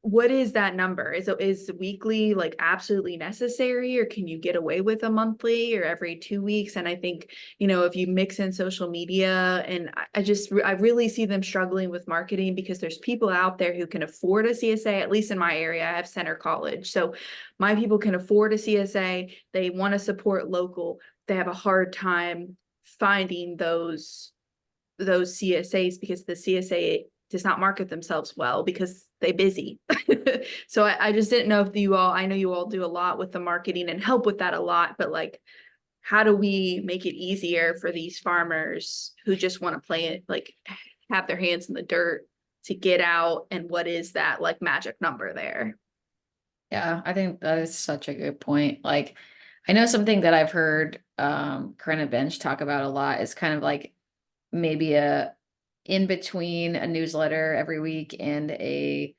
what is that number? Is weekly like absolutely necessary, or can you get away with a monthly or every 2 weeks? And I think, if you mix in social media, and I really see them struggling with marketing because there's people out there who can afford a CSA, at least in my area. I have Center College. So my people can afford a CSA. They want to support local. They have a hard time finding those CSAs because the CSA does not market themselves well because they busy. So I just didn't know if I know you all do a lot with the marketing and help with that a lot, but like, how do we make it easier for these farmers who just want to play it, like have their hands in the dirt to get out? And what is that like magic number there? Yeah, I think that is such a good point. Like, I know something that I've heard Corinna Bench talk about a lot is kind of like maybe in between a newsletter every week and a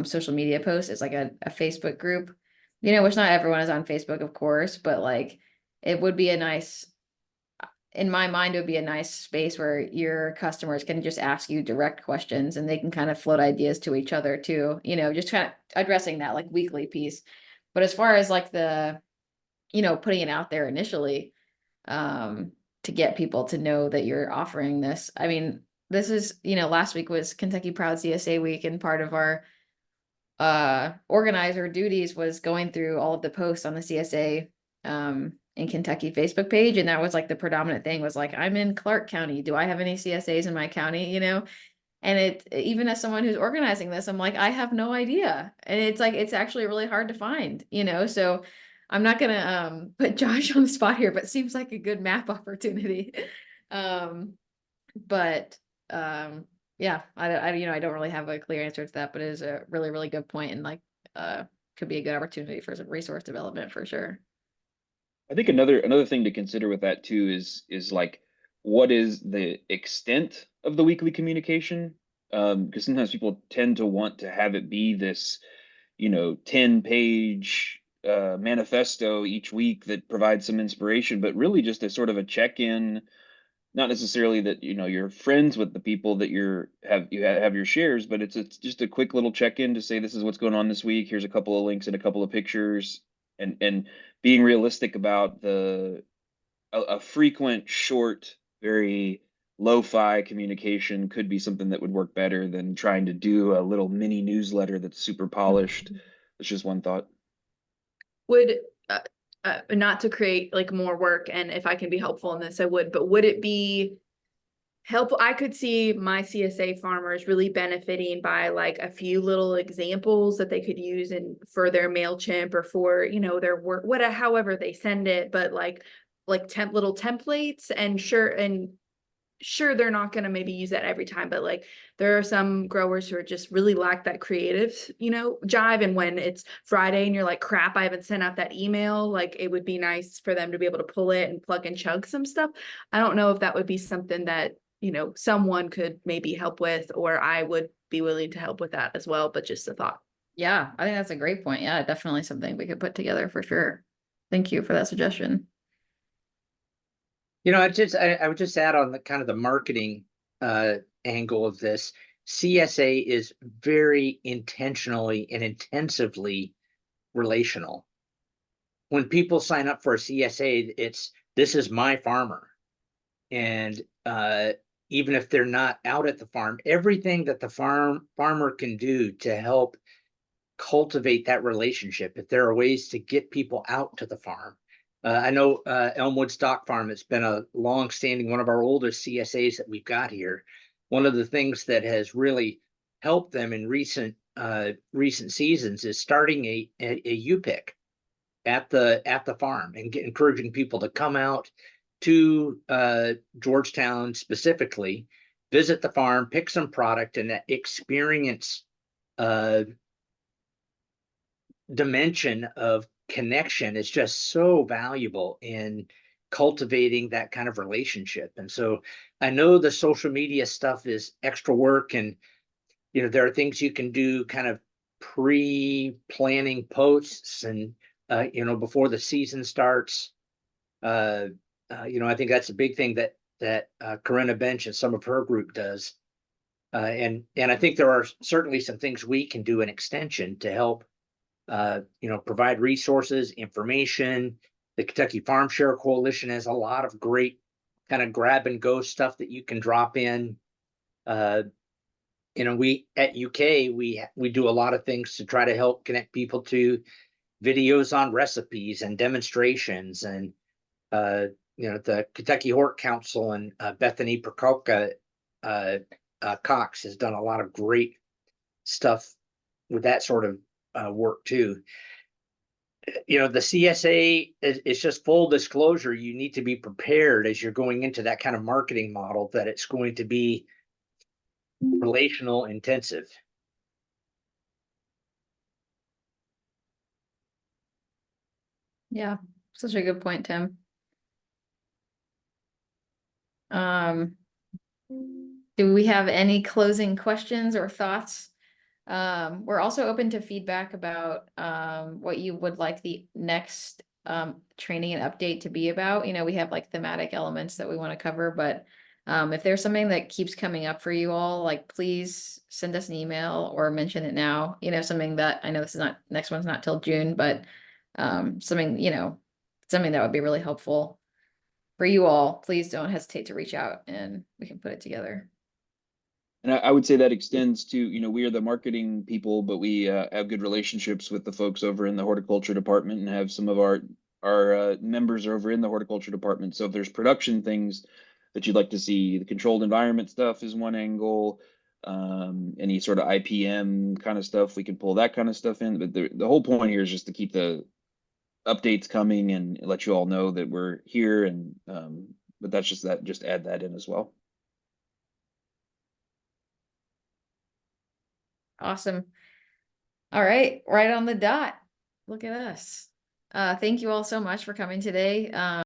social media post. It's like a Facebook group, which not everyone is on Facebook, of course, but like it would be in my mind, it would be a nice space where your customers can just ask you direct questions and they can kind of float ideas to each other too, just kind of addressing that like weekly piece. But as far as like the, putting it out there initially, to get people to know that you're offering this. I mean, this is, last week was Kentucky Proud CSA week, and part of our organizer duties was going through all of the posts on the CSA in Kentucky Facebook page. And that was like the predominant thing was like, I'm in Clark County. Do I have any CSAs in my county? And even as someone who's organizing this, I'm like, I have no idea. And it's like, it's actually really hard to find, so I'm not gonna put Josh on the spot here, but it seems like a good map opportunity. But yeah, I don't really have a clear answer to that, but it is a really, really good point, and like could be a good opportunity for some resource development for sure. I think another thing to consider with that too is like, what is the extent of the weekly communication? Because sometimes people tend to want to have it be this, 10-page manifesto each week that provides some inspiration, but really just a sort of a check-in. Not necessarily that you're friends with the people that you have your shares, but it's just a quick little check-in to say this is what's going on this week. Here's a couple of links and a couple of pictures, and being realistic about a frequent, short, very lo-fi communication could be something that would work better than trying to do a little mini newsletter that's super polished. That's just one thought. Would not to create like more work, and if I can be helpful in this, I would, but would it be helpful. I could see my CSA farmers really benefiting by like a few little examples that they could use in for their MailChimp or for, you know, their work, whatever, however they send it, but like little templates, and sure they're not going to maybe use that every time, but like there are some growers who are just really lack that creative, you know, jive. And when it's Friday and you're like, crap, I haven't sent out that email, like it would be nice for them to be able to pull it and plug and chug some stuff. I don't know if that would be something that, you know, someone could maybe help with, or I would be willing to help with that as well, but just a thought. Yeah, I think that's a great point. Yeah, definitely something we could put together for sure. Thank you for that suggestion. You know, I would just add on the kind of the marketing angle of this. CSA is very intentionally and intensively relational. When people sign up for a CSA, it's this is my farmer. And even if they're not out at the farm, everything that the farmer can do to help cultivate that relationship, if there are ways to get people out to the farm. I know Elmwood Stock Farm, it's been a long-standing, one of our oldest CSAs that we've got here. One of the things that has really helped them in recent seasons is starting a UPIC at the farm and encouraging people to come out to Georgetown specifically, visit the farm, pick some product, and that experience dimension of connection is just so valuable in cultivating that kind of relationship. And so I know the social media stuff is extra work, and you know there are things you can do kind of pre-planning posts and you know before the season starts. You know, I think that's a big thing that Corinna Bench and some of her group does. And I think there are certainly some things we can do in extension to help you know, provide resources, information. The Kentucky Farm Share Coalition has a lot of great kind of grab and go stuff that you can drop in. You know, we at UK, we do a lot of things to try to help connect people to videos on recipes and demonstrations. And you know, the Kentucky Hort Council and Bethany Prokolka Cox has done a lot of great stuff with that sort of work too. You know, the CSA is just full disclosure. You need to be prepared as you're going into that kind of marketing model that it's going to be relational intensive. Yeah, such a good point, Tim. Do we have any closing questions or thoughts? We're also open to feedback about what you would like the next training and update to be about. You know, we have like thematic elements that we want to cover, but if there's something that keeps coming up for you all, like please send us an email or mention it now. You know, something that I know this is not, next one's not till June, but something, you know, something that would be really helpful for you all. Please don't hesitate to reach out and we can put it together. And I would say that extends to, you know, we are the marketing people, but we have good relationships with the folks over in the horticulture department and have some of our members over in the horticulture department. So if there's production things that you'd like to see, the controlled environment stuff is one angle. Any sort of IPM kind of stuff, we can pull that kind of stuff in. But the whole point here is just to keep the updates coming and let you all know that we're here. And but that's just that, just add that in as well. Awesome. All right, right on the dot. Look at us. Thank you all so much for coming today.